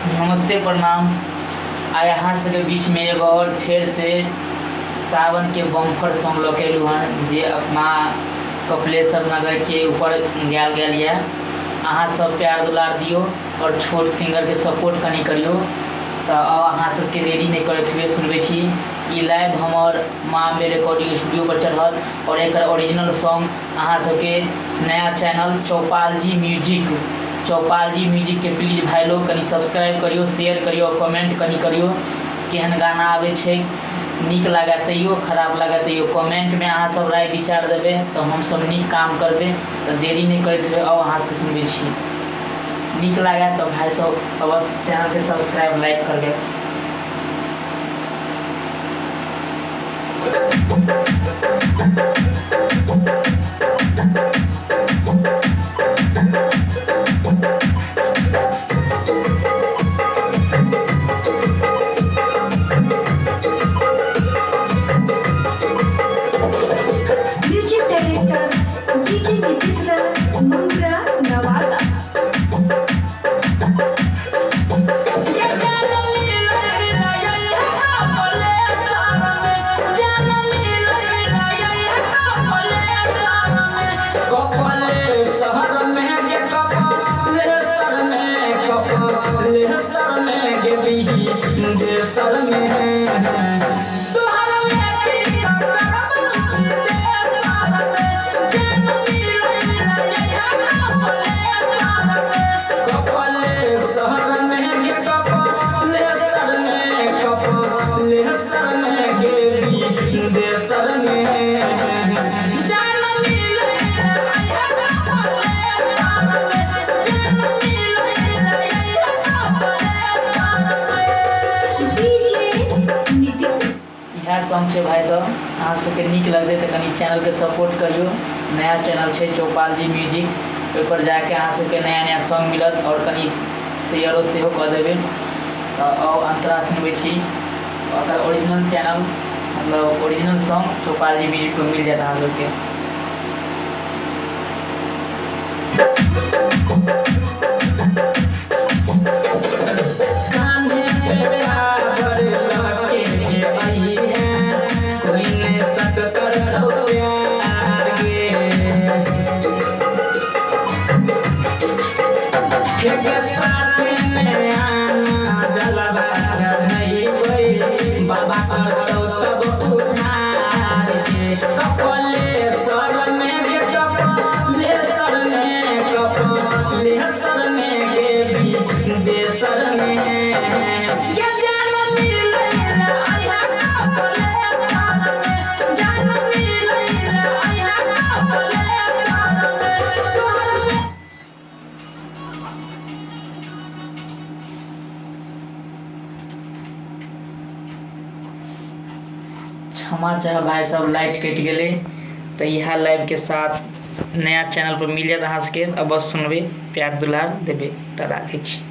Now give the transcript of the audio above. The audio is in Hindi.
नमस्ते प्रणाम। आ यहाँ सबके बीच में एगो और फेर से सावन के बम्फर सॉन्ग लौकेलू हन जे अपना कपिलेश्वर नगर के ऊपर गायल गेल ये। अहाँ सब प्यार दुलार दियो और छोट सिंगर के सपोर्ट कनी करियो। तो अहाँ सबके देरी नहीं करते हुए सुनबे छी ई लाइव हमर माँ मेरे रिकॉर्डिंग स्टूडियो पर चढ़ल और एक ओरिजिनल सॉन्ग अहाँ सबके नया चैनल चौपाल जी म्यूजिक के प्लीज भाई लोग कनी सब्सक्राइब करियो, शेयर करियो, कमेंट कनी करियो। केहन गाना आवे छे, नीक लागे तैयो, खराब लागे तैयो कमेंट में अहाँ सब राय विचार देवे तो हम सब नीक काम करबे। तो देरी नहीं करते हुए अब अहाँ सबके सुनबे छी। नीक लागे तो भाई सब अवश्य चैनल के सब्सक्राइब लाइक करबे। Music director DJ Nitish Mundra Nawada. Sir में सॉन्ग है भाई सब अहाँ सबके नीक लगते तो कनी चैनल के सपोर्ट करियो। नया चैनल है चौपाल जी म्यूजिक, ओहि पर जाके अहाँ सबके नया नया सॉन्ग मिलत और कनी शेयरो सेहो कऽ देबै। और अंतरा सुनबै छी ओकर ओरिजिनल चैनल मतलब ओरिजिनल सॉन्ग चौपाल जी म्यूजिक पर मिल जात अहाँ सबके। बाबा करो तब उधार के कपिलेश्वर में भी कपिलेश्वर में के देशर में क्षमा चाह भाई सब लाइट कट गए तो यह लाइव के साथ नया चैनल पर मिल जात अहाँ सबके। अब बस सुनबे, प्यार दुलार देबे। तो राखै छी।